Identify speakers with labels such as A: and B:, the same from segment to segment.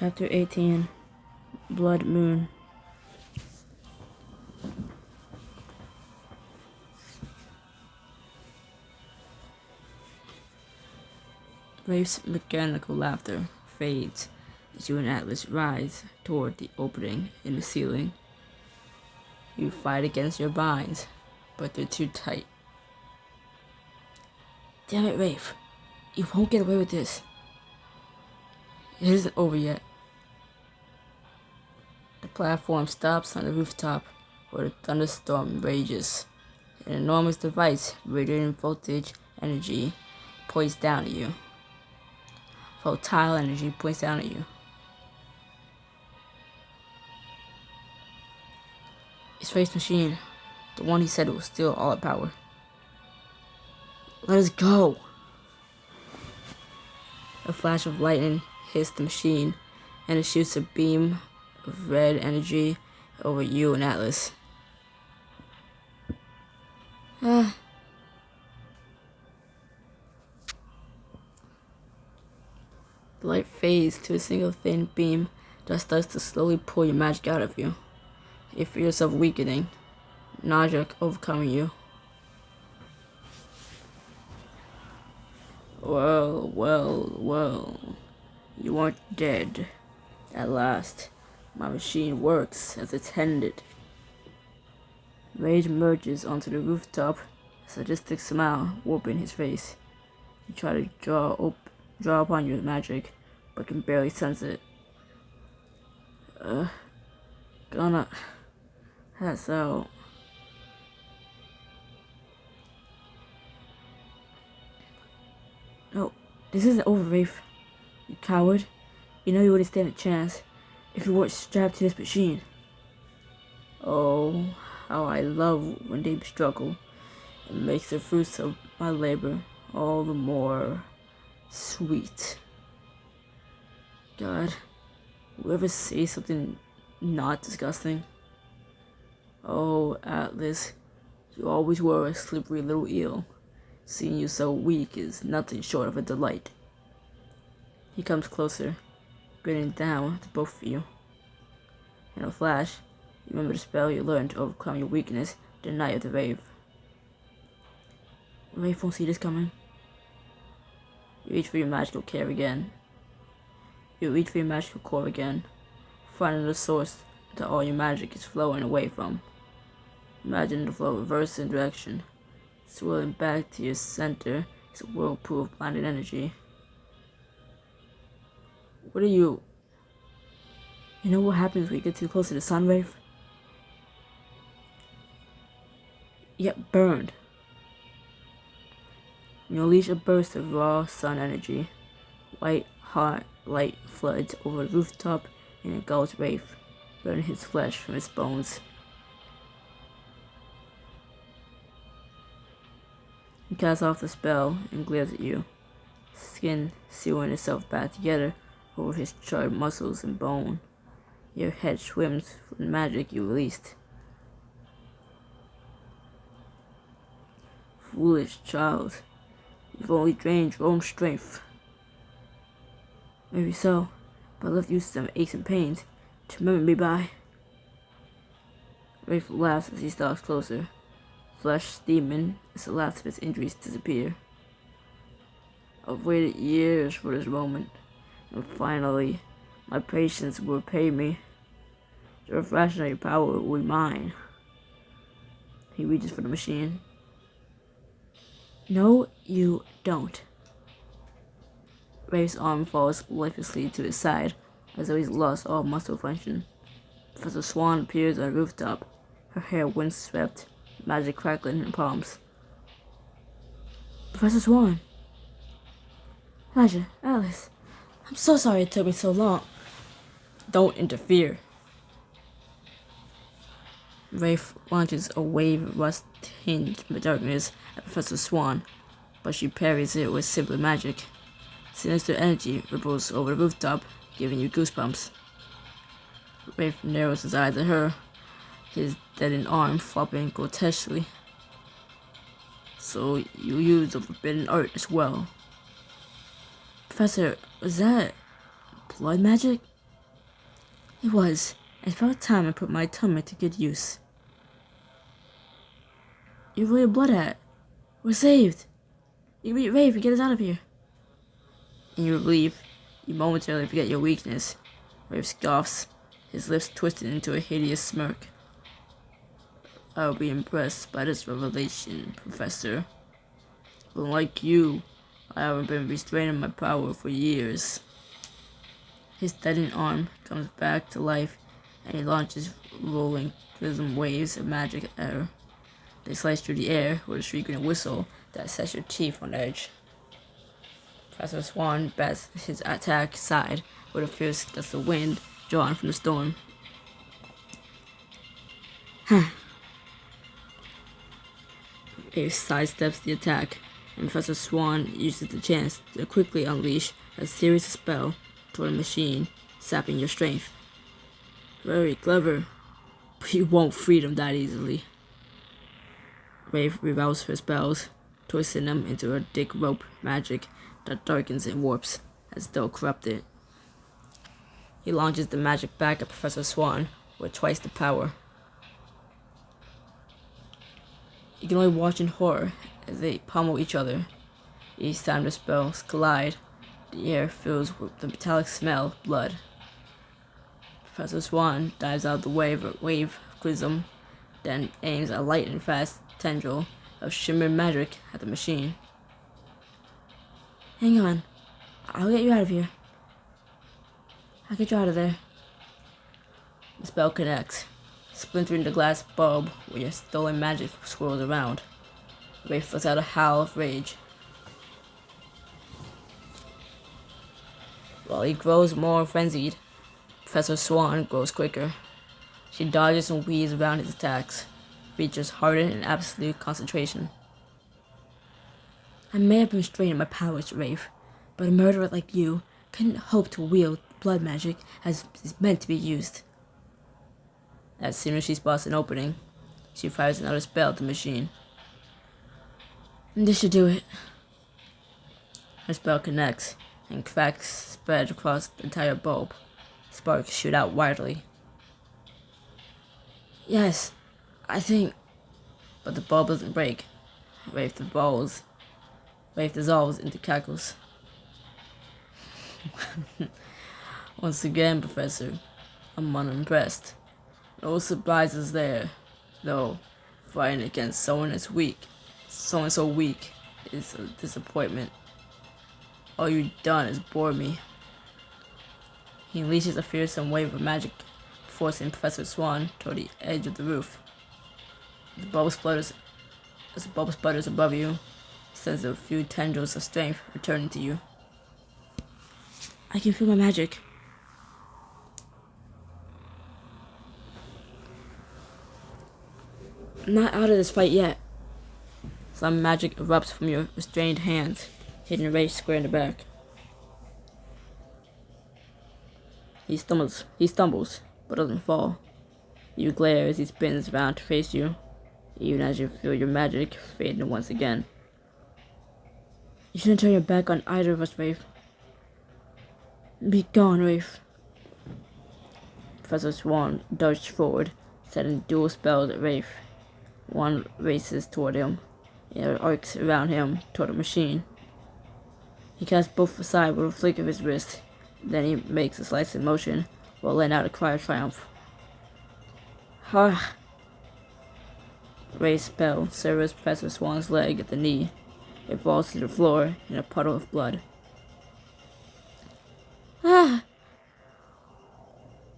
A: Chapter 18 Blood Moon. Rafe's mechanical laughter fades as you and Atlas rise toward the opening in the ceiling. You fight against your binds, but they're too tight. Damn it, Rafe. You won't get away with this. It isn't over yet. The platform stops on the rooftop where the thunderstorm rages. An enormous device radiating voltage energy points down at you. Voltile energy points down at you. It's Rafe's machine, the one he said was still all at power. Let us go! A flash of lightning hits the machine, and it shoots a beam of red energy over you and Atlas. The light fades to a single thin beam that starts to slowly pull your magic out of you. You feel yourself weakening, nausea overcoming you. Well, you aren't dead. At last, my machine works as intended. Rage emerges onto the rooftop, a sadistic smile warping his face. You try to draw upon your magic, but can barely sense it. Gonna pass out. No, this isn't over, Rafe. You coward. You know you wouldn't stand a chance if you weren't strapped to this machine. Oh, how I love when they struggle. It makes the fruits of my labor all the more sweet. God, will ever say something not disgusting? Oh, Atlas, you always were a slippery little eel. Seeing you so weak is nothing short of a delight. He comes closer, grinning down to both of you. In a flash, you remember the spell you learned to overcome your weakness the night of the rave. Rafe won't see this coming. You reach for your magical core again. Finding the source that all your magic is flowing away from. Imagine the flow reversed in direction. Swirling back to your center is a whirlpool of blinded energy. What are you? You know what happens when you get too close to the sun, Rafe? You get burned. You unleash a burst of raw sun energy. White, hot light floods over the rooftop and engulfs Rafe, burning his flesh from his bones. He casts off the spell and glares at you, skin sewing itself back together over his charred muscles and bone. Your head swims from the magic you released. Foolish child, you've only drained your own strength. Maybe so, but I left you some aches and pains to remember me by. Rafe laughs as he stalks closer, flesh steaming as the last of his injuries disappear. I've waited years for this moment, and finally, my patience will repay me. The refraction of your power will be mine. He reaches for the machine. No, you don't. Rafe's arm falls lifelessly to his side, as though he's lost all muscle function. Professor Swan appears on the rooftop, her hair windswept, magic crackling in her palms. Professor Swan! Elijah, Alice, I'm so sorry it took me so long. Don't interfere. Rafe launches a wave of rust tinged darkness at Professor Swan, but she parries it with simple magic. Sinister energy ripples over the rooftop, giving you goosebumps. Rafe narrows his eyes at her, his deadened arm flopping grotesquely. So you use the forbidden art as well. Professor, was that blood magic? It was. It's about time I put my atonement to good use. You're really a blood hat. We're saved. You beat Rafe and get us out of here. In your relief, you momentarily forget your weakness. Rafe scoffs, his lips twisted into a hideous smirk. I'll be impressed by this revelation, Professor. Unlike you, I haven't been restraining my power for years. His deadened arm comes back to life, and he launches rolling prism waves of magic at her. They slice through the air with a shrieking whistle that sets your teeth on edge. Professor Swan bats his attack aside with a fierce gust of wind drawn from the storm. Ace sidesteps the attack, and Professor Swan uses the chance to quickly unleash a series of spells toward the machine, sapping your strength. Very clever, but you won't free them that easily. Rafe revolves her spells, twisting them into a thick rope magic that darkens and warps as though corrupted. He launches the magic back at Professor Swan with twice the power. You can only watch in horror as they pummel each other. Each time the spells collide, the air fills with the metallic smell of blood. Professor Swan dives out of the wave prism, then aims a light and fast tendril of shimmering magic at the machine. Hang on. I'll get you out of here. I'll get you out of there. The spell connects, splintering the glass bulb where your stolen magic swirls around. Rafe lets out a howl of rage. While he grows more frenzied, Professor Swan grows quicker. She dodges and weaves around his attacks, features hardened in absolute concentration. I may have been straining my powers, Rafe, but a murderer like you couldn't hope to wield blood magic as it's meant to be used. As soon as she spots an opening, she fires another spell at the machine. This should do it. Her spell connects, and cracks spread across the entire bulb. Sparks shoot out wildly. Yes, I think. But the bulb doesn't break. Rafe dissolves into cackles. Once again, Professor, I'm unimpressed. No surprises there, though. Fighting against someone so weak, is a disappointment. All you've done is bore me. He unleashes a fearsome wave of magic, forcing Professor Swan toward the edge of the roof. As the bubble sputters above you, sends a few tendrils of strength returning to you. I can feel my magic. I'm not out of this fight yet. Some magic erupts from your restrained hands, hitting Rafe square in the back. He stumbles, but doesn't fall. You glare as he spins around to face you, even as you feel your magic fading once again. You shouldn't turn your back on either of us, Rafe. Be gone, Rafe. Professor Swan dodged forward, setting dual spells at Rafe. One races toward him, the other arcs around him toward the machine. He casts both aside with a flick of his wrist, then he makes a slicing motion while letting out a cry of triumph. Ha! Ray's spell severs Professor Swan's leg at the knee. It falls to the floor in a puddle of blood. Ah!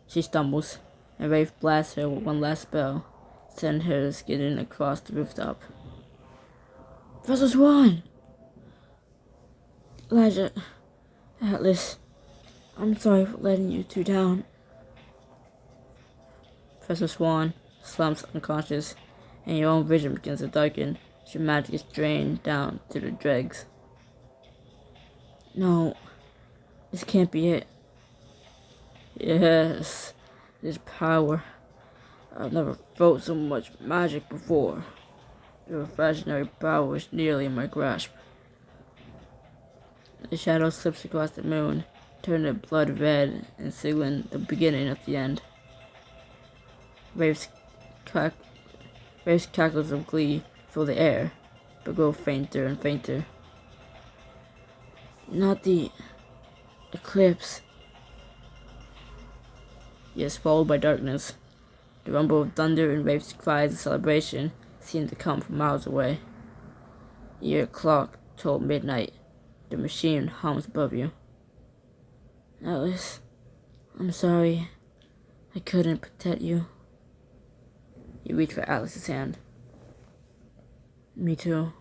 A: She stumbles, and Rafe blasts her with one last spell, sending her skidding across the rooftop. Professor Swan! Elijah, Atlas, I'm sorry for letting you two down. Professor Swan slumps unconscious, and your own vision begins to darken as your magic is drained down to the dregs. No, this can't be it. Yes, this power. I've never felt so much magic before. Your imaginary power is nearly in my grasp. The shadow slips across the moon, turning the blood red and signaling the beginning of the end. Rafe's cackles of glee fill the air, but grow fainter and fainter. Not the eclipse. He is swallowed by darkness. The rumble of thunder and Rafe's cries of celebration seemed to come from miles away. Your clock told midnight. The machine hums above you. Atlas, I'm sorry. I couldn't protect you. You reach for Atlas's hand. Me too.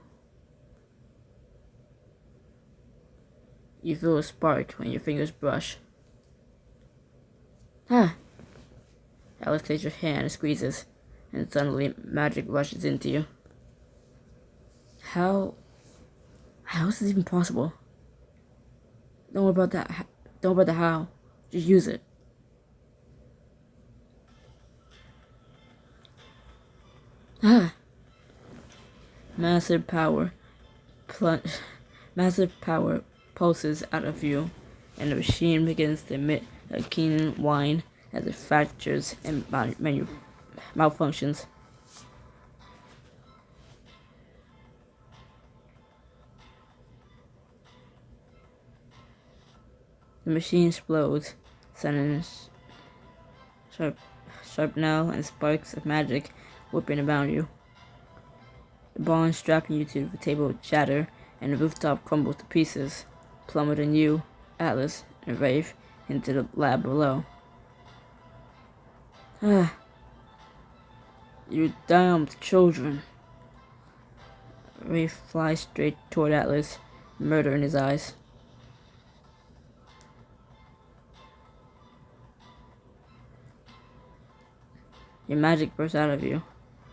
A: You feel a spark when your fingers brush. Ah! Atlas takes your hand and squeezes, and suddenly magic rushes into you. How is this even possible? Don't worry about that. Don't worry about the how. Just use it. Ah! Massive power pulses out of you, and the machine begins to emit a keen whine as it fractures and malfunctions. The machine explodes, sending sharpnel and sparks of magic whipping around you. The bonds strapping you to the table shatter, and the rooftop crumbles to pieces, plummeting you, Atlas, and Rafe into the lab below. Ah, you damned children. Rafe flies straight toward Atlas, murder in his eyes. Your magic bursts out of you,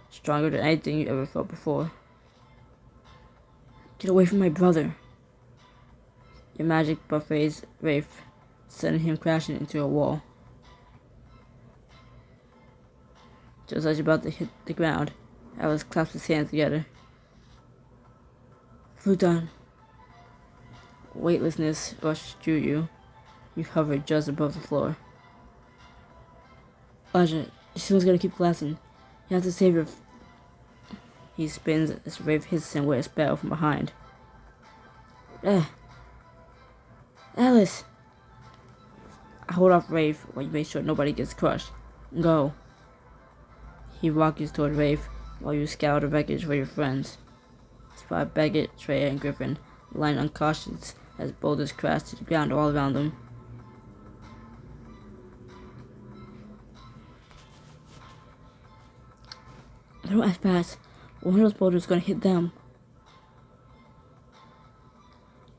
A: stronger than anything you ever felt before. Get away from my brother. Your magic buffets Rafe, sending him crashing into a wall. Just as you're about to hit the ground, Atlas claps his hands together. Fluton. Weightlessness rushed through you. You hovered just above the floor. Aja, this one's gonna keep collapsing. You have to save her. He spins as Rafe hits him with a spell from behind. Alice! I hold off Rafe while you make sure nobody gets crushed. Go. He walks toward Rafe while you scour the wreckage for your friends. Spot Beckett, Trey, and Griffin lying unconscious as boulders crash to the ground all around them. Don't act fast. One of those boulders is gonna hit them.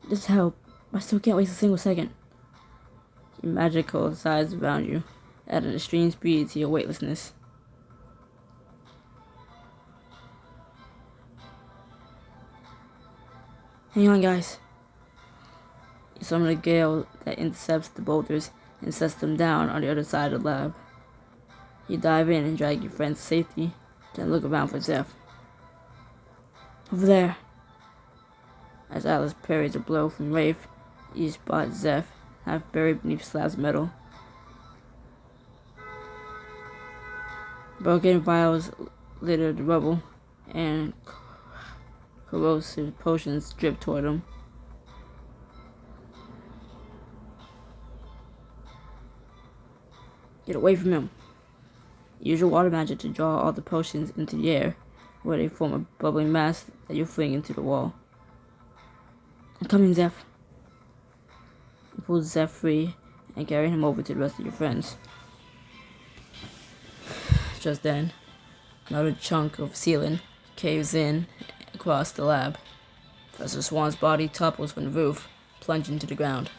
A: Just help. I still can't waste a single second. Your magical size around you, adding extreme speed to your weightlessness. Hang on, guys. You summon a gale that intercepts the boulders and sets them down on the other side of the lab. You dive in and drag your friends to safety, then look around for Zeph. Over there. As Atlas parries a blow from Rafe, you spot Zeph, half buried beneath slabs of metal. Broken vials litter the rubble, and corrosive potions drip toward him. Get away from him. Use your water magic to draw all the potions into the air, where they form a bubbling mass that you fling into the wall. I'm coming, Zeph. You pull Zeph free and carry him over to the rest of your friends. Just then, another chunk of ceiling caves in across the lab. Professor Swan's body topples from the roof, plunging to the ground.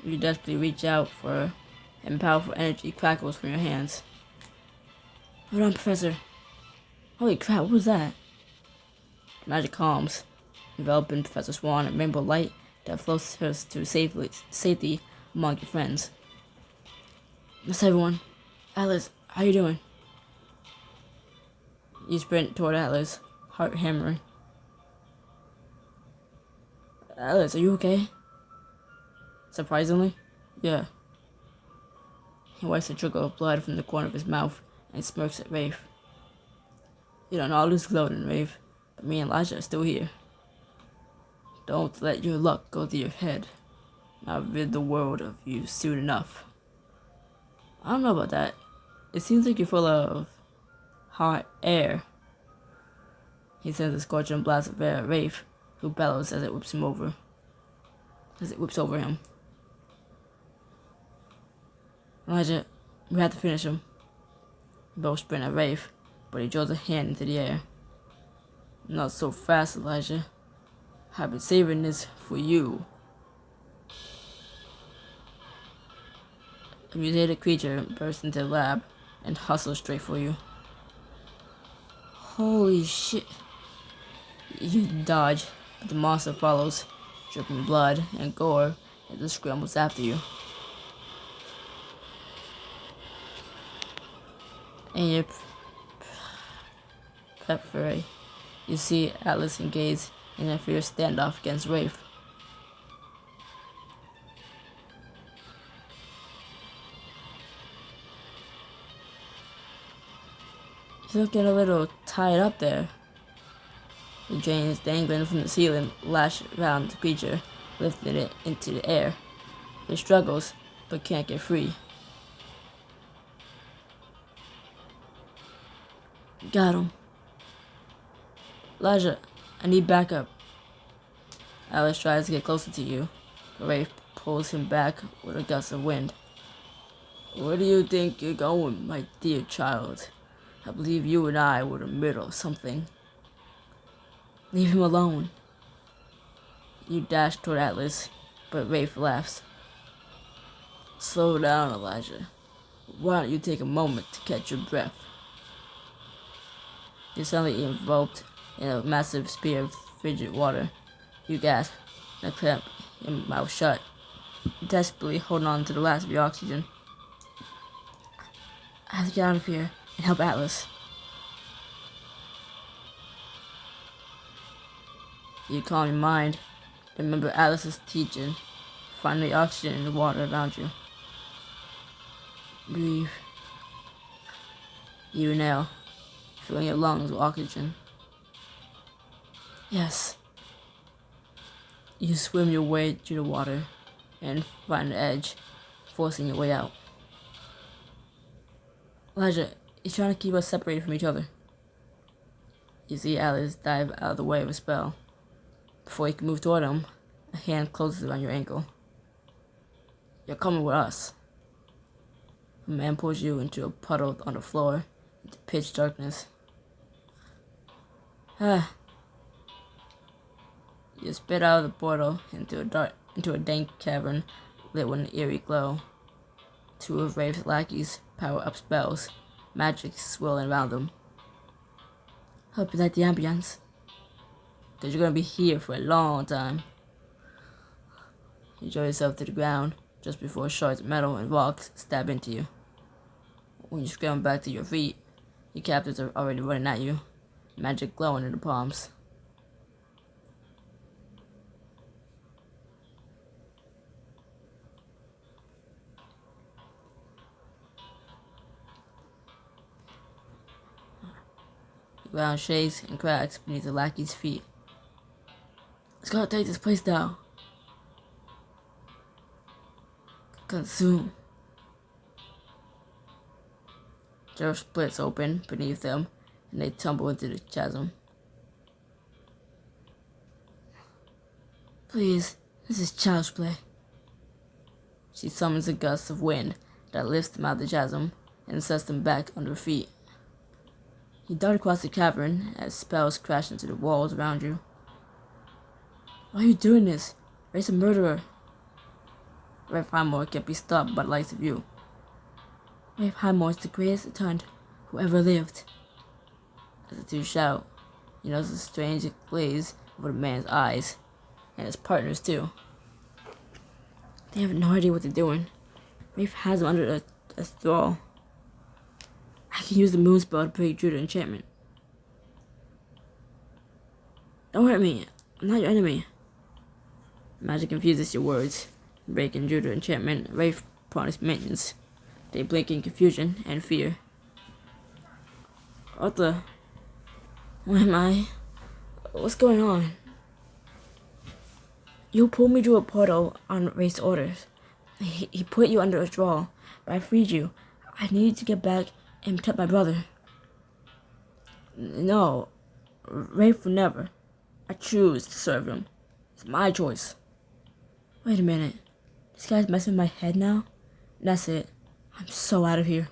A: You desperately reach out for her, and powerful energy crackles from your hands. Hold on, Professor. Holy crap, what was that? Magic calms, enveloping Professor Swan in rainbow light that floats her to safety among your friends. That's everyone. Atlas, how you doing? You sprint toward Atlas, heart hammering. Alice, are you okay? Surprisingly, yeah. He wipes a trickle of blood from the corner of his mouth and smirks at Rafe. You don't all lose gloating, Rafe, but me and Elijah are still here. Don't let your luck go to your head. I'll rid the world of you soon enough. I don't know about that. It seems like you're full of hot air. He sends a scorching blast of air at Rafe, who bellows as it whips over him. Elijah, we have to finish him. Both sprint at Rafe, but he draws a hand into the air. Not so fast, Elijah. I've been saving this for you. A mutated creature bursts into the lab and hustles straight for you. Holy shit. You dodge, but the monster follows, dripping blood and gore as it scrambles after you. In your periphery, you see Atlas engaged in a fierce standoff against Rafe. He's looking a little tied up there. The chains dangling from the ceiling lash around the creature, lifting it into the air. It struggles, but can't get free. Got him. Elijah, I need backup. Alice tries to get closer to you, but Rafe pulls him back with a gust of wind. Where do you think you're going, my dear child? I believe you and I were in the middle of something. Leave him alone. You dash toward Atlas, but Rafe laughs. Slow down, Elijah. Why don't you take a moment to catch your breath? You're suddenly enveloped in a massive spear of frigid water. You gasp and clamp your mouth shut, desperately holding on to the last of your oxygen. I have to get out of here and help Atlas. You calm your mind. Remember Atlas's teaching. Find the oxygen in the water around you. Breathe. You inhale, filling your lungs with oxygen. Yes. You swim your way through the water and find the edge, forcing your way out. Elijah, he's trying to keep us separated from each other. You see Alice dive out of the way of a spell. Before you can move toward him, a hand closes around your ankle. You're coming with us. A man pulls you into a puddle on the floor, into pitch darkness. You spit out of the portal into a dank cavern lit with an eerie glow. Two of Rafe's lackeys power up spells, magic swirling around them. Hope you like the ambience, because you're gonna be here for a long time. You draw yourself to the ground just before shards of metal and rocks stab into you. When you scramble back to your feet, your captors are already running at you, magic glowing in the palms. The ground shakes and cracks beneath the lackey's feet. It's gonna take this place down. Consume. The earth splits open beneath them, and they tumble into the chasm. Please, this is child's play. She summons a gust of wind that lifts them out of the chasm and sets them back on their feet. You dart across the cavern as spells crash into the walls around you. Why are you doing this? Ray's a murderer. Rafe Highmore can't be stopped by the likes of you. Rafe Highmore is the greatest attend who ever lived. As the two shout, you notice a strange glaze over the man's eyes, and his partners too. They have no idea what they're doing. Rafe has them under a thrall. I can use the moon spell to break through the enchantment. Don't hurt me. I'm not your enemy. Magic confuses your words. Breaking due to enchantment, Wraith upon his minions. They blink in confusion and fear. What the? Where am I? What's going on? You pulled me through a portal on Wraith's orders. He put you under a draw, but I freed you. I needed to get back and protect my brother. No, Wraith will never. I choose to serve him. It's my choice. Wait a minute. This guy's messing with my head now? That's it. I'm so out of here.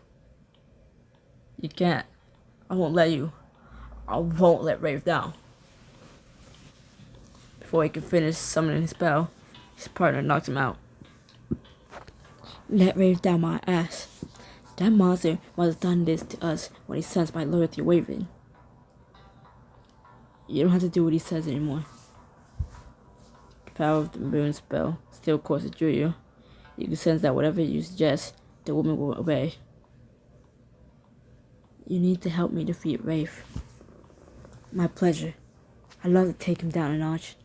A: You can't. I won't let you. I won't let Wraith down. Before he could finish summoning his spell, his partner knocked him out. Let Wraith down my ass. That monster must have done this to us when he sensed my loyalty wavering. You don't have to do what he says anymore. The power of the moon spell still courses through you. You can sense that whatever you suggest, the woman will obey. You need to help me defeat Wraith. My pleasure. I'd love to take him down a notch.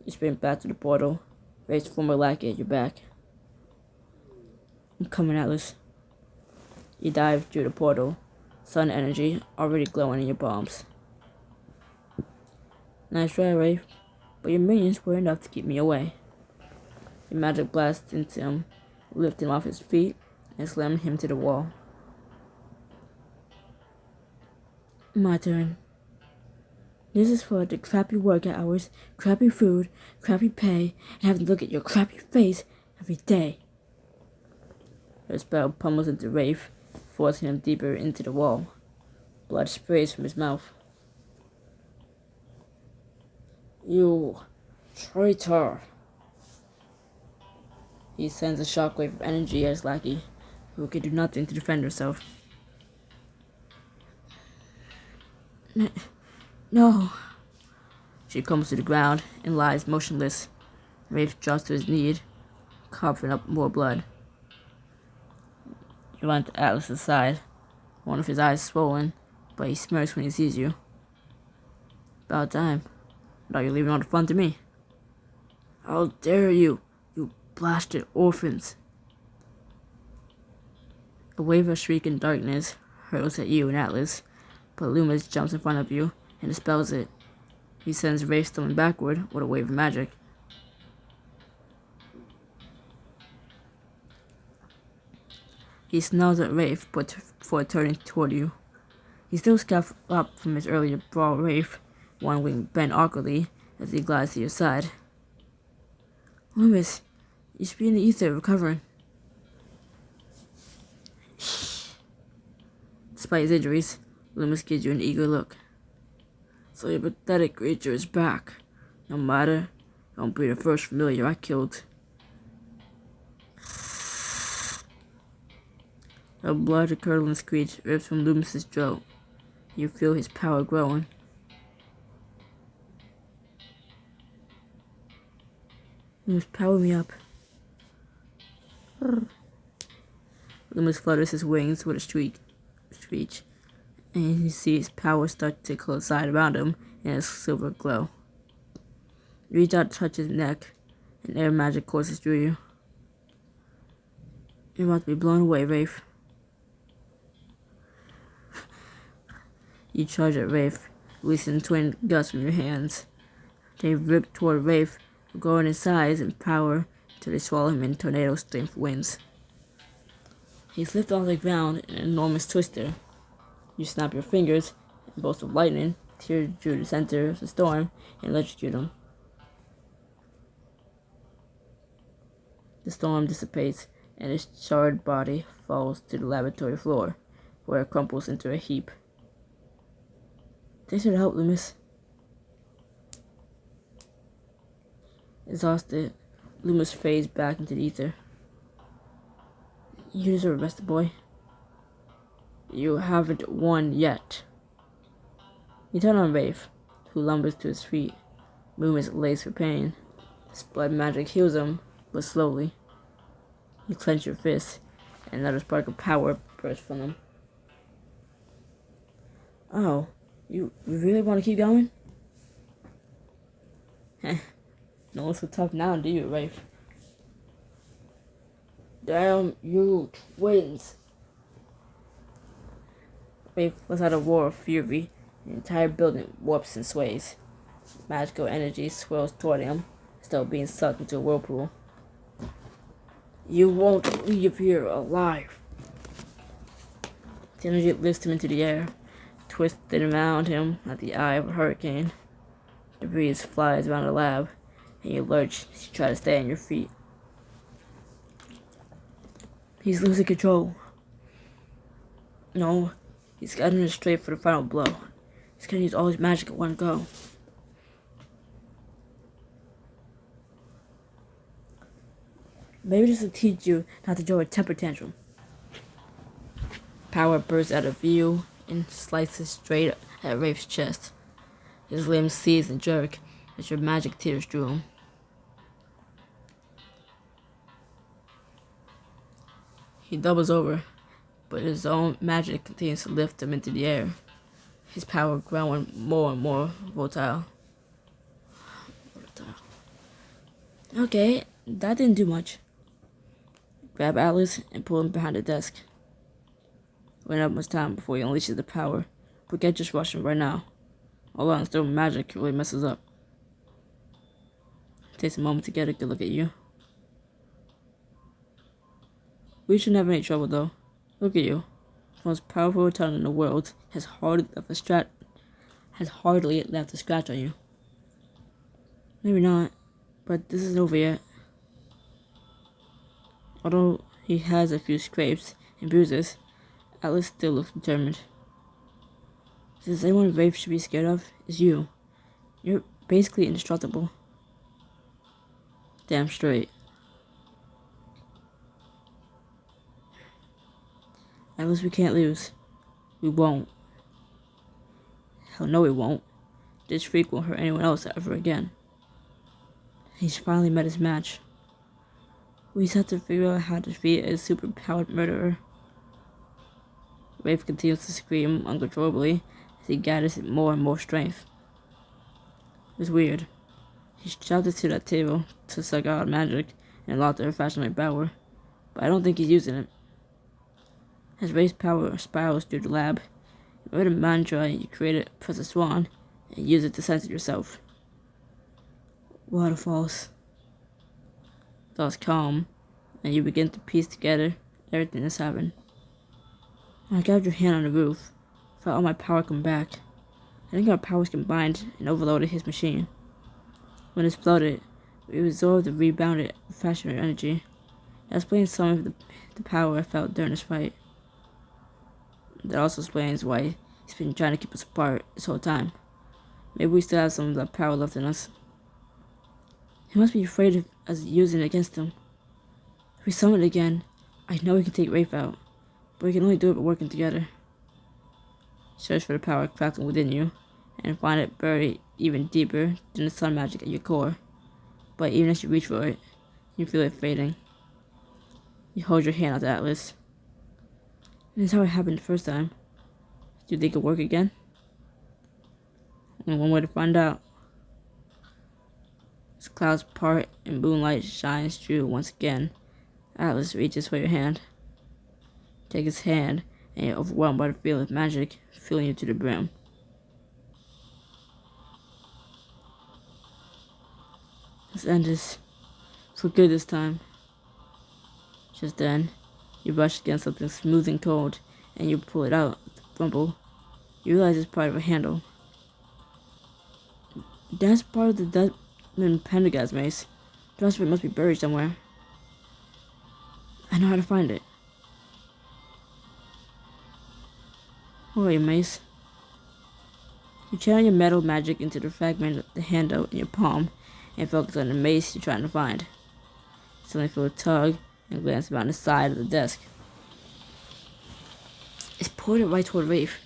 A: You sprint back to the portal. Wraith's former lackey at your back. I'm coming, Atlas. You dive through the portal. Sun energy already glowing in your palms. Nice try, Wraith, but your minions were enough to keep me away. Your magic blasts into him, lifting him off his feet and slamming him to the wall. My turn. This is for the crappy work hours, crappy food, crappy pay, and having to look at your crappy face every day. Her spell pummels into Wraith, forcing him deeper into the wall. Blood sprays from his mouth. You traitor. He sends a shockwave of energy at his lackey, who can do nothing to defend herself. No. She comes to the ground and lies motionless. Wraith drops to his knee, coughing up more blood. You run to Atlas's side, one of his eyes swollen, but he smirks when he sees you. About time. Thought you're leaving all the fun to me. How dare you, you blasted orphans. A wave of shrieking darkness hurls at you and Atlas, but Loomis jumps in front of you and dispels it. He sends Wraith stumbling backward with a wave of magic. He snarls at Wraith before turning toward you. He still scuffs up from his earlier brawl with Wraith, one wing bent awkwardly as he glides to your side. Loomis, you should be in the ether recovering. Despite his injuries, Loomis gives you an eager look. So your pathetic creature is back. No matter, don't be the first familiar I killed. A blood-curdling screech rips from Loomis's throat. You feel his power growing. Loomis, power me up. Loomis flutters his wings with a screech, and you see his power start to coincide around him in a silver glow. You reach out to touch his neck, and air magic courses through you. You're about to be blown away, Wraith. You charge at Wraith, releasing twin gusts from your hands. They rip toward Wraith, growing in size and power until they swallow him in tornado-strength winds. He's lifted off the ground in an enormous twister. You snap your fingers, and bolts of lightning tear through the center of the storm and electrocute him. The storm dissipates, and his charred body falls to the laboratory floor, where it crumples into a heap. Thanks for the help, Loomis. Exhausted, Loomis fades back into the ether. You deserve a rest, boy. You haven't won yet. You turn on Wraith, who lumbers to his feet, movements laced for pain. His blood magic heals him, but slowly. You clench your fist, and another spark of power bursts from him. Oh, you really want to keep going? Don't look so tough now, do you, Rafe? Damn you, twins! Rafe lets out a roar of fury. The entire building warps and sways. Magical energy swirls toward him, still being sucked into a whirlpool. You won't leave here alive. The energy lifts him into the air, twisting around him like the eye of a hurricane. Debris flies around the lab, and you lurch as you try to stay on your feet. He's losing control. No, he's guiding us straight for the final blow. He's gonna use all his magic at one go. Maybe this will teach you not to throw a temper tantrum. Power bursts out of view and slices straight at Rafe's chest. His limbs seize and jerk as your magic tears through him. He doubles over, but his own magic continues to lift him into the air, his power growing more and more volatile. Okay, that didn't do much. Grab Atlas and pull him behind the desk. We don't have much time before he unleashes the power. We can't just rush him right now. All on still magic really messes up. It takes a moment to get a good look at you. We shouldn't have any trouble though. Look at you. The most powerful tongue in the world has hardly left a scratch on you. Maybe not, but this isn't over yet. Although he has a few scrapes and bruises, Atlas still looks determined. If there's anyone Rafe should be scared of, it's you. You're basically indestructible. Damn straight. Atlas, we can't lose. We won't. Hell no we won't. This freak won't hurt anyone else ever again. He's finally met his match. We just have to figure out how to defeat a superpowered murderer. Rafe continues to scream uncontrollably as he gathers more and more strength. It's weird. He shouted to that table to suck out magic and unlock the irrational power, but I don't think he's using it. As Rafe's power spirals through the lab, you read a mantra you created, Professor Swan, and use it to censor yourself. Waterfalls. Thoughts calm, and you begin to piece together everything that's happened. I grabbed your hand on the roof, felt all my power come back. I think our powers combined and overloaded his machine. When it exploded, we absorbed the rebounded fashionary energy. That explains some of the power I felt during this fight. That also explains why he's been trying to keep us apart this whole time. Maybe we still have some of that power left in us. He must be afraid of us using it against him. If we summon it again, I know we can take Rafe out, but we can only do it by working together. Search for the power crackling within you, and find it buried even deeper than the sun magic at your core. But even as you reach for it, you feel it fading. You hold your hand out to Atlas. And this is how it happened the first time. Do you think it'll work again? Only one way to find out. As clouds part and moonlight shines through once again, Atlas reaches for your hand. Take his hand, and you're overwhelmed by the feeling of magic filling you to the brim. Let's end this. For good this time. Just then, you brush against something smooth and cold, and you pull it out with a rumble. You realize it's part of a handle. That's part of the Desmond Pendergast mace. The rest of it must be buried somewhere. I know how to find it. What are you, Mace? You channel your metal magic into the fragment of the handle in your palm and focus on the mace you're trying to find. Suddenly feel a tug and glance around the side of the desk. It's pointed right toward Rafe.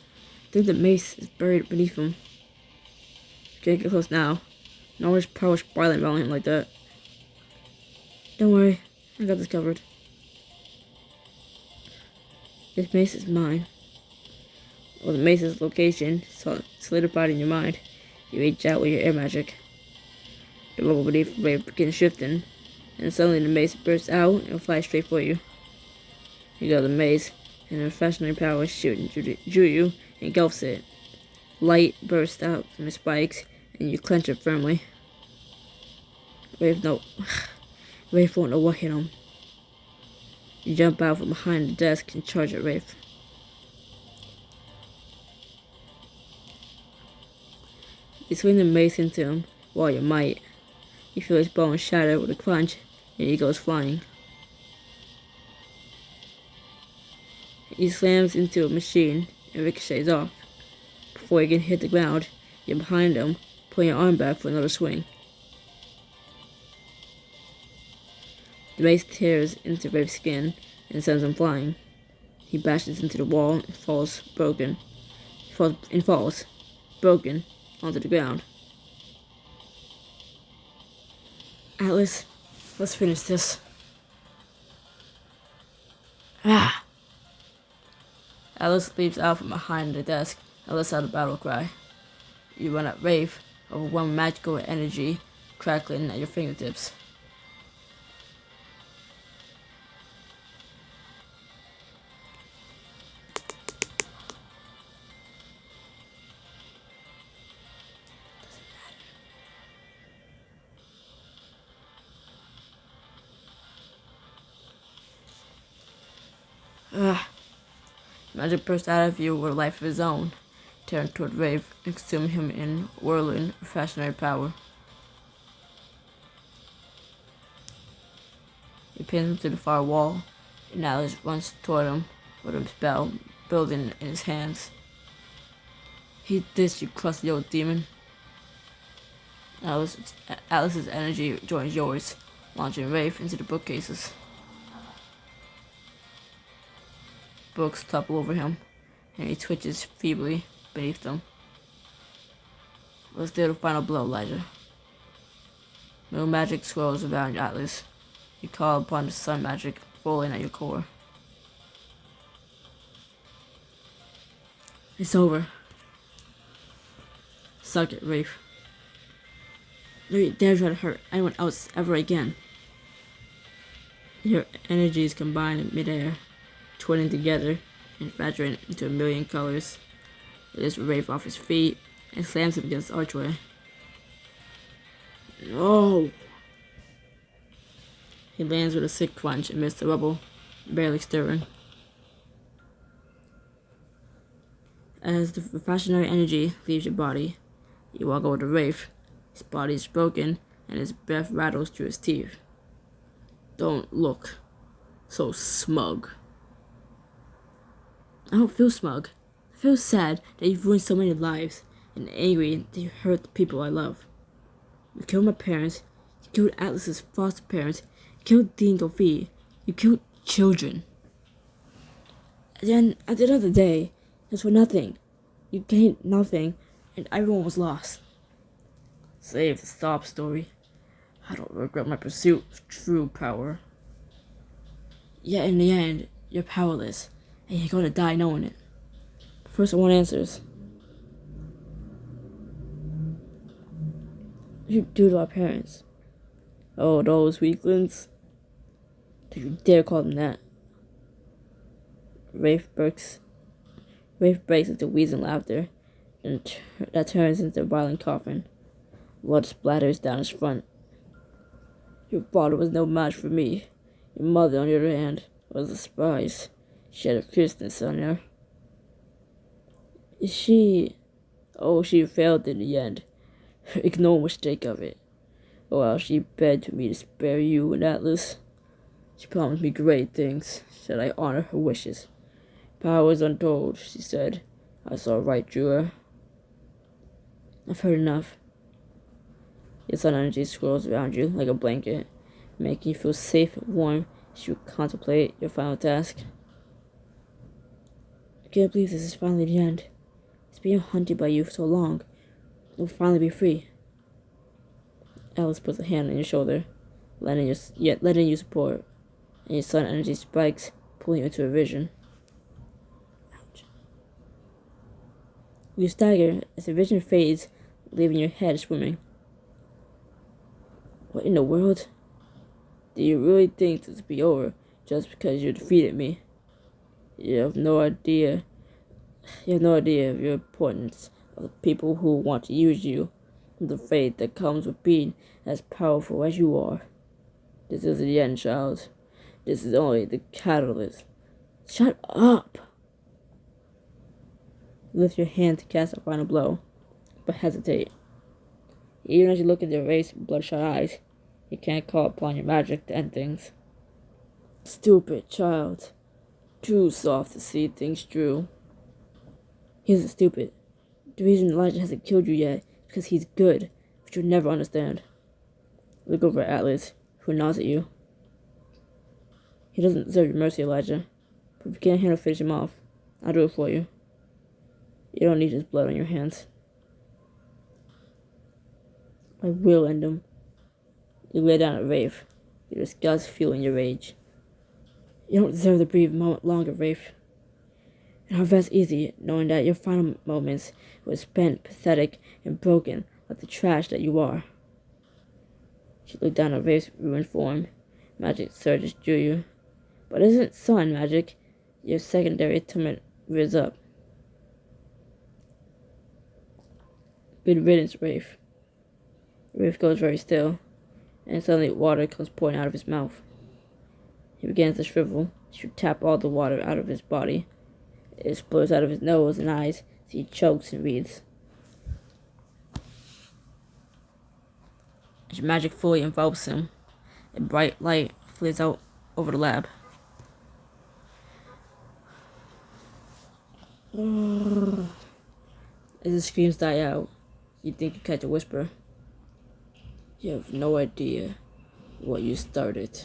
A: I think the mace is buried beneath him. You can't get close now. No one's power spiraling around him like that. Don't worry, I got this covered. This mace is mine. With the mace's location solidified in your mind, you reach out with your air magic. The level beneath the wave begins shifting, and suddenly the maze bursts out and flies straight for you. You go to the maze, and a fascinating power shooting drew you, engulfs it. Light bursts out from the spikes, and you clench it firmly. Wave won't know what hit him. You jump out from behind the desk and charge at Rafe. You swing the mace into him with all your might. You feel his bones shatter with a crunch, and he goes flying. He slams into a machine and ricochets off. Before he can hit the ground, you're behind him, pulling your arm back for another swing. The mace tears into Rafe's skin and sends him flying. He bashes into the wall and falls broken, onto the ground. Atlas, let's finish this. Atlas leaps out from behind the desk and lets out a battle cry. You run at Rafe, overwhelmed with magical energy crackling at your fingertips. Magic burst out of you with a life of his own, tearing toward Rafe and consuming him in whirling, fascinating power. He pins him to the far wall, and Atlas runs toward him with a spell building in his hands. Eat this, you crusty old demon. Atlas's energy joins yours, launching Rafe into the bookcases. Books topple over him, and he twitches feebly beneath them. Let's do the final blow, Elijah. No magic swirls around Atlas. You call upon the sun magic falling at your core. It's over. Suck it, Rafe. Don't you dare try to hurt anyone else ever again. Your energies combine in midair, twinning together and fracturing into a million colors. It lifts Rafe off his feet and slams him against the archway. No! He lands with a sick crunch amidst the rubble, barely stirring. As the refractionary energy leaves your body, you walk over to Rafe. His body is broken, and his breath rattles through his teeth. Don't look so smug. I don't feel smug. I feel sad that you've ruined so many lives, and angry that you hurt the people I love. You killed my parents, you killed Atlas's foster parents, you killed Dean Gofi, you killed children. At the end of the day, it's for nothing. You gained nothing, and everyone was lost. Save the sob story. I don't regret my pursuit of true power. Yet in the end, you're powerless, and you're gonna die knowing it. First, I want answers. What did you do to our parents? Oh, those weaklings. Don't you dare call them that. Rafe breaks into wheezing laughter, and that turns into a violent coughing. Blood splatters down his front. Your father was no match for me. Your mother, on the other hand, was a surprise. She had a fierceness on her. She failed in the end. Make no mistake of it. While she begged me to spare you and Atlas, she promised me great things, said I honor her wishes. Power is untold, she said. I saw right through her. I've heard enough. Your sun energy swirls around you like a blanket, making you feel safe and warm as you contemplate your final task. I can't believe this is finally the end. It's being hunted by you for so long. We'll finally be free. Alice puts a hand on your shoulder, letting you support, and your sun energy spikes, pulling you into a vision. Ouch. You stagger as the vision fades, leaving your head swimming. What in the world? Do you really think this will be over just because you defeated me? You have no idea. You have no idea of your importance of the people who want to use you, and the fate that comes with being as powerful as you are. This isn't the end, child. This is only the catalyst. Shut up! Lift your hand to cast a final blow, but hesitate. Even as you look into Ray's bloodshot eyes, you can't call upon your magic to end things. Stupid child. Too soft to see things through. He isn't stupid. The reason Elijah hasn't killed you yet is because he's good, which you'll never understand. Look over at Atlas, who nods at you. He doesn't deserve your mercy, Elijah, but if you can't handle finish him off, I'll do it for you. You don't need his blood on your hands. I will end him. You lay down at Rafe, your disgust fueling your rage. You don't deserve to breathe a moment longer, Rafe. And I'll rest easy knowing that your final moments were spent pathetic and broken like the trash that you are. She looked down at Rafe's ruined form. Magic surges through you. But it isn't sun magic. Your secondary atonement rears up. Good riddance, Rafe. Rafe goes very still, and suddenly water comes pouring out of his mouth. He begins to shrivel. You tap all the water out of his body. It explodes out of his nose and eyes as he chokes and breathes. As your magic fully envelops him, a bright light flares out over the lab. As the screams die out, you think you catch a whisper. You have no idea what you started.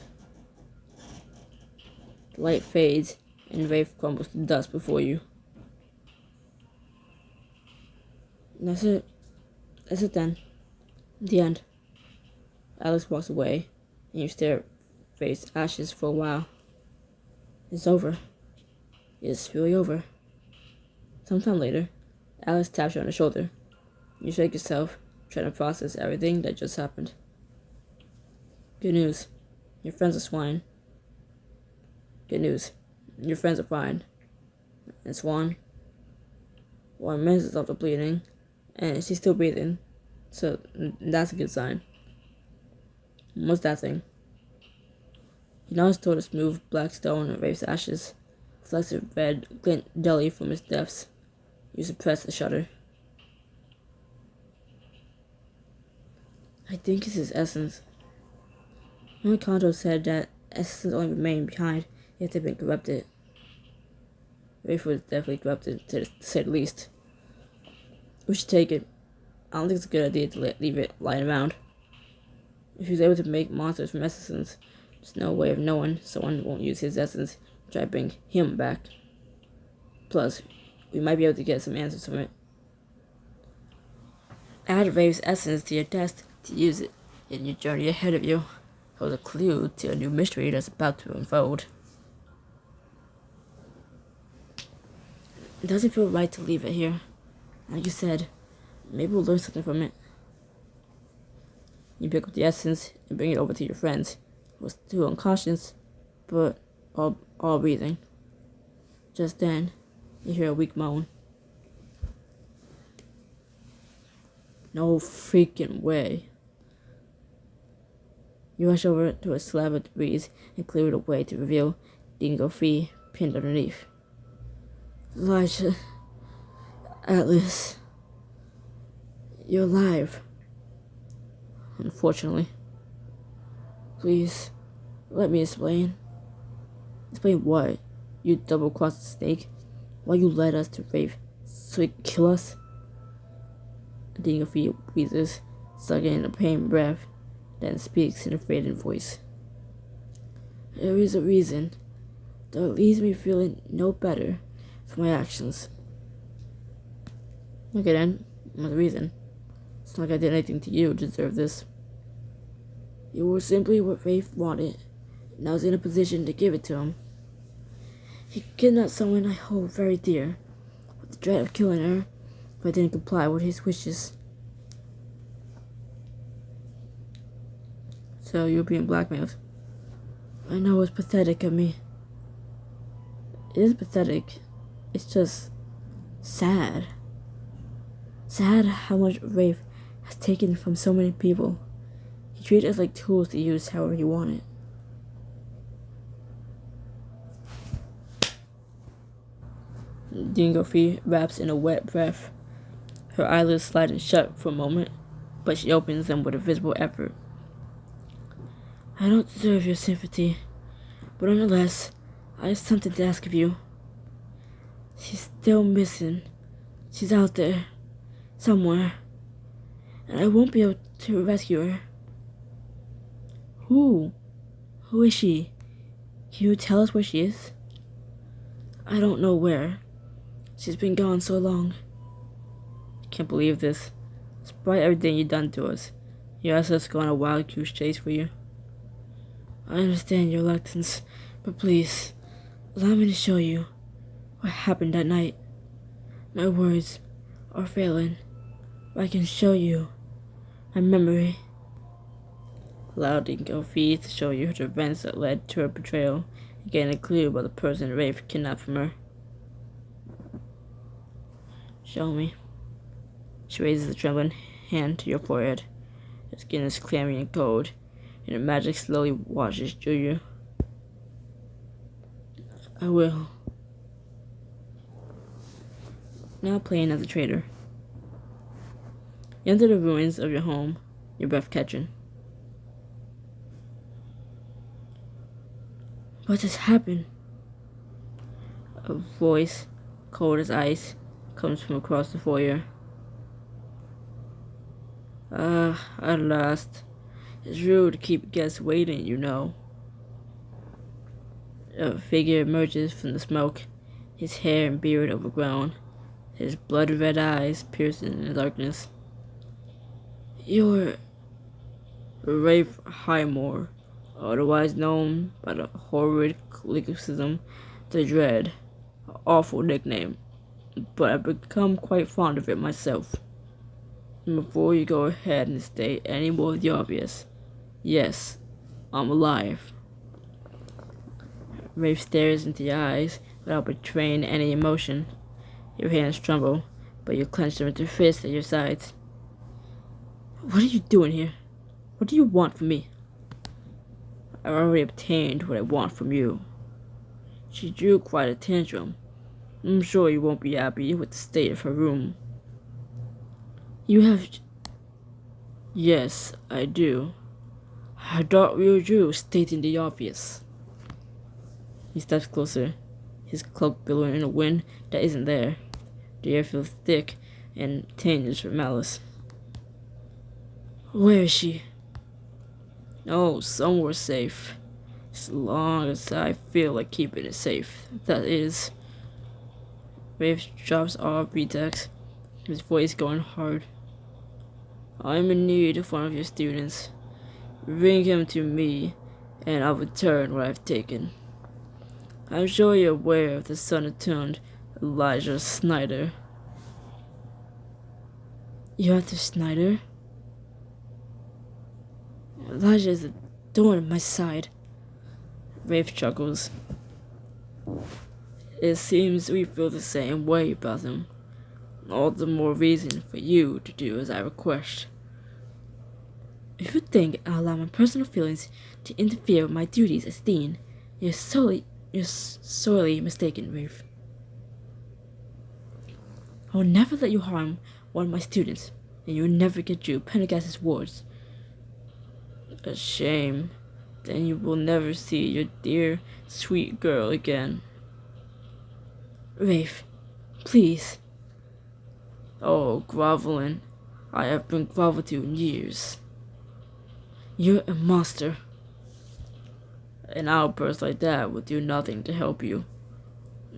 A: The light fades, and Rafe crumbles to dust before you. That's it. That's it then. The end. Alex walks away, and you stare at Rafe's ashes for a while. It's over. It's really over. Sometime later, Alex taps you on the shoulder. You shake yourself, trying to process everything that just happened. Good news. Your friends are swine. Good news. Your friends are fine. And Swan? 1 minute is after bleeding, and she's still breathing. So that's a good sign. What's that thing? He nods toward a smooth black stone and Rafe's ashes. Flecks of red glint dully from its depths. You suppress a shudder. I think it's his essence. When Kanto said that essence only remained behind if they'd been corrupted. Rafe was definitely corrupted, to say the least. We should take it. I don't think it's a good idea to leave it lying around. If he was able to make monsters from essence, there's no way of knowing someone won't use his essence to try to bring him back. Plus, we might be able to get some answers from it. Add Rafe's essence to your desk to use it in your journey ahead of you. Hold a clue to a new mystery that's about to unfold. It doesn't feel right to leave it here. Like you said, maybe we'll learn something from it. You pick up the essence and bring it over to your friends, who are still unconscious, but all breathing. Just then, you hear a weak moan. No freaking way. You rush over to a slab of debris and clear it away to reveal Dingo Fee pinned underneath. Elijah, Atlas, you're alive. Unfortunately. Please, let me explain. Explain what? You double-crossed the snake? Why you led us to Rafe so he could kill us? Dingo Fee wheezes, sucking in a pained breath, then speaks in a faded voice. There is a reason, though it leaves me feeling no better for my actions. Okay then, what's the reason? It's not like I did anything to you to deserve this. You were simply what Rafe wanted, and I was in a position to give it to him. He kidnapped someone I hold very dear, with the dread of killing her if I didn't comply with his wishes. So you're being blackmailed. I know it's pathetic of me. It is pathetic. It's just sad. Sad how much Rafe has taken from so many people. He treated us like tools to use however he wanted. Dingo Fee wraps in a wet breath. Her eyelids sliding shut for a moment, but she opens them with a visible effort. I don't deserve your sympathy, but nonetheless, I have something to ask of you. She's still missing. She's out there, somewhere, and I won't be able to rescue her. Who? Who is she? Can you tell us where she is? I don't know where. She's been gone so long. I can't believe this. Despite everything you've done to us, you asked us to go on a wild goose chase for you. I understand your reluctance, but please, allow me to show you what happened that night. My words are failing, but I can show you my memory. Allow Dingo Fee to show you the events that led to her betrayal and gain a clue about the person Rafe kidnapped from her. Show me. She raises a trembling hand to your forehead. Your skin is clammy and cold, and her magic slowly washes through you. I will. Now playing as a traitor. You enter the ruins of your home, your breath catching. What has happened? A voice, cold as ice, comes from across the foyer. At last. It's rude to keep guests waiting, you know. A figure emerges from the smoke, his hair and beard overgrown, his blood-red eyes piercing in the darkness. You're Rafe Highmore, otherwise known by the horrid colloquialism, the Dread. An awful nickname, but I've become quite fond of it myself. And before you go ahead and state any more of the obvious, yes, I'm alive. Rafe stares into your eyes without betraying any emotion. Your hands tremble, but you clench them into fists at your sides. What are you doing here? What do you want from me? I've already obtained what I want from you. She drew quite a tantrum. I'm sure you won't be happy with the state of her room. You have... Yes, I do. I thought you were stating the obvious. He steps closer, his cloak billowing in a wind that isn't there. The air feels thick and tinged with malice. Where is she? Oh, somewhere safe. As long as I feel like keeping it safe, that is. Rafe drops all pretext, his voice going hard. I'm in need of one of your students. Bring him to me, and I'll return what I've taken. I'm sure you're aware of the sun-attuned Elijah Snyder. You're after Snyder? Elijah is a thorn in my side. Rafe chuckles. It seems we feel the same way about him. All the more reason for you to do as I request. If you think I'll allow my personal feelings to interfere with my duties as dean, you're sorely mistaken, Rafe. I will never let you harm one of my students, and you will never get through Pendergast's wards. A shame. Then you will never see your dear, sweet girl again. Rafe, please. Oh, groveling. I have been groveled to in years. You're a monster. An outburst like that will do nothing to help you.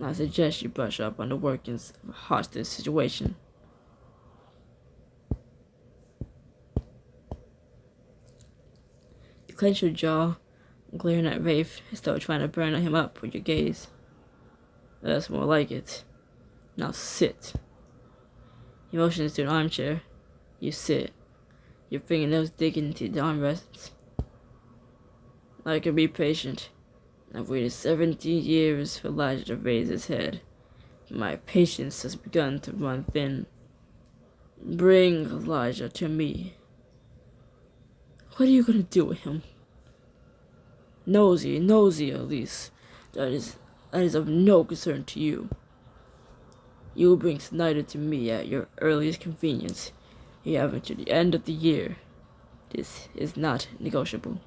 A: I suggest you brush up on the workings of a hostage situation. You clench your jaw, glaring at Rafe as though trying to burn him up with your gaze. That's more like it. Now sit. He motions to an armchair. You sit, your fingernails digging into the armrests. I can be patient. I've waited 17 years for Elijah to raise his head. My patience has begun to run thin. Bring Elijah to me. What are you gonna do with him? Nosy, Elise. That is of no concern to you. You will bring Snyder to me at your earliest convenience. You have until the end of the year. This is not negotiable.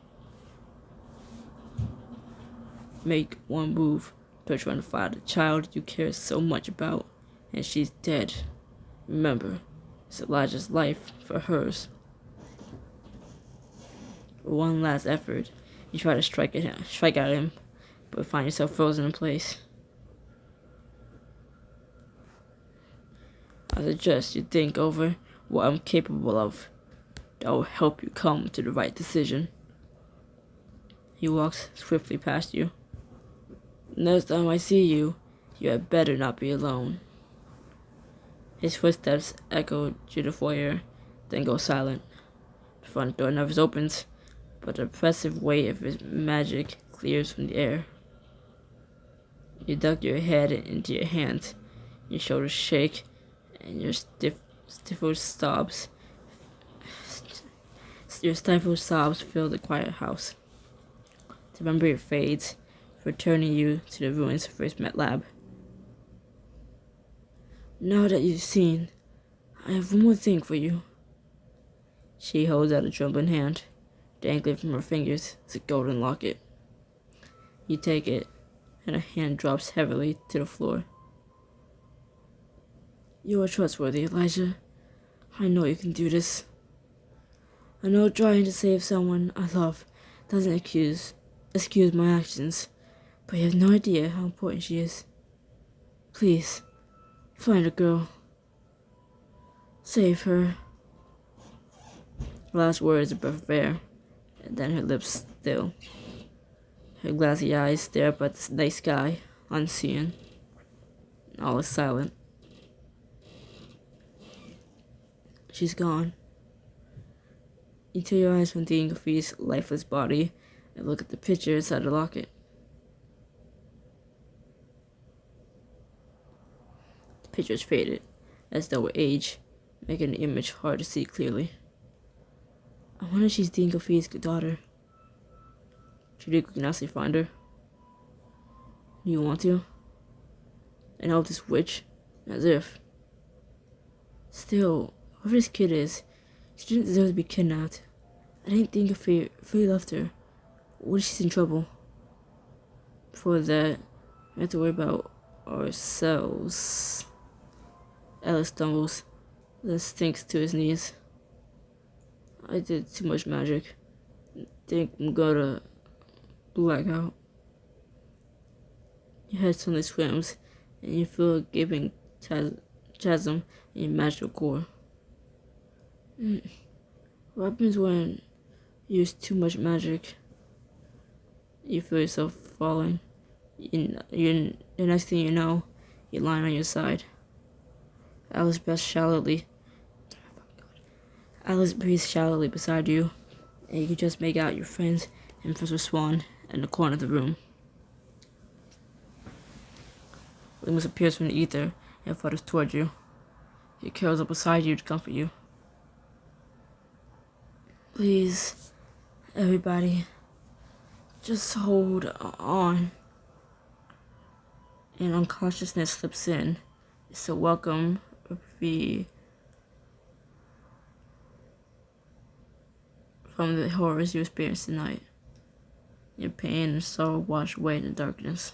A: Make one move to try to find the child you care so much about, and she's dead. Remember, it's Elijah's life for hers. For one last effort, you try to strike at him, but find yourself frozen in place. I suggest you think over what I'm capable of. That will help you come to the right decision. He walks swiftly past you. Next time I see you, you had better not be alone. His footsteps echo through the foyer, then go silent. The front door never opens, but the oppressive weight of his magic clears from the air. You duck your head into your hands, your shoulders shake, and your stifled sobs fill the quiet house. The memory fades, returning you to the ruins of First Met Lab. Now that you've seen, I have one more thing for you. She holds out a trembling hand. Dangling from her fingers is a golden locket. You take it, and her hand drops heavily to the floor. You are trustworthy, Elijah. I know you can do this. I know trying to save someone I love doesn't excuse my actions, but you have no idea how important she is. Please, find a girl. Save her. Last words a breath of air, and then her lips still. Her glassy eyes stare up at the night sky, unseeing. All is silent. She's gone. You tear your eyes from Dinglefie's lifeless body and look at the picture inside the locket. The picture is faded, as though with age, making the image hard to see clearly. I wonder if she's Dinglefie's daughter. Should you can actually find her? Do you want to? And help this witch? As if. Still, whoever this kid is, she didn't deserve to be kidnapped. I didn't think if Faye left her. What if she's in trouble? Before that, we have to worry about ourselves. Alice stumbles, then sinks to his knees. I did too much magic. Think I'm gonna black out. Your head suddenly swims, and you feel a gaping chasm in your magical core. What happens when you use too much magic? You feel yourself falling. The next thing you know, you're lying on your side. Alice breathes shallowly beside you, and you can just make out your friends and Professor Swan in the corner of the room. Loomis appears from the ether and flutters toward you. He curls up beside you to comfort you. Please, everybody, just hold on. And unconsciousness slips in. It's a welcome be from the horrors you experienced tonight. Your pain and sorrow wash away in the darkness.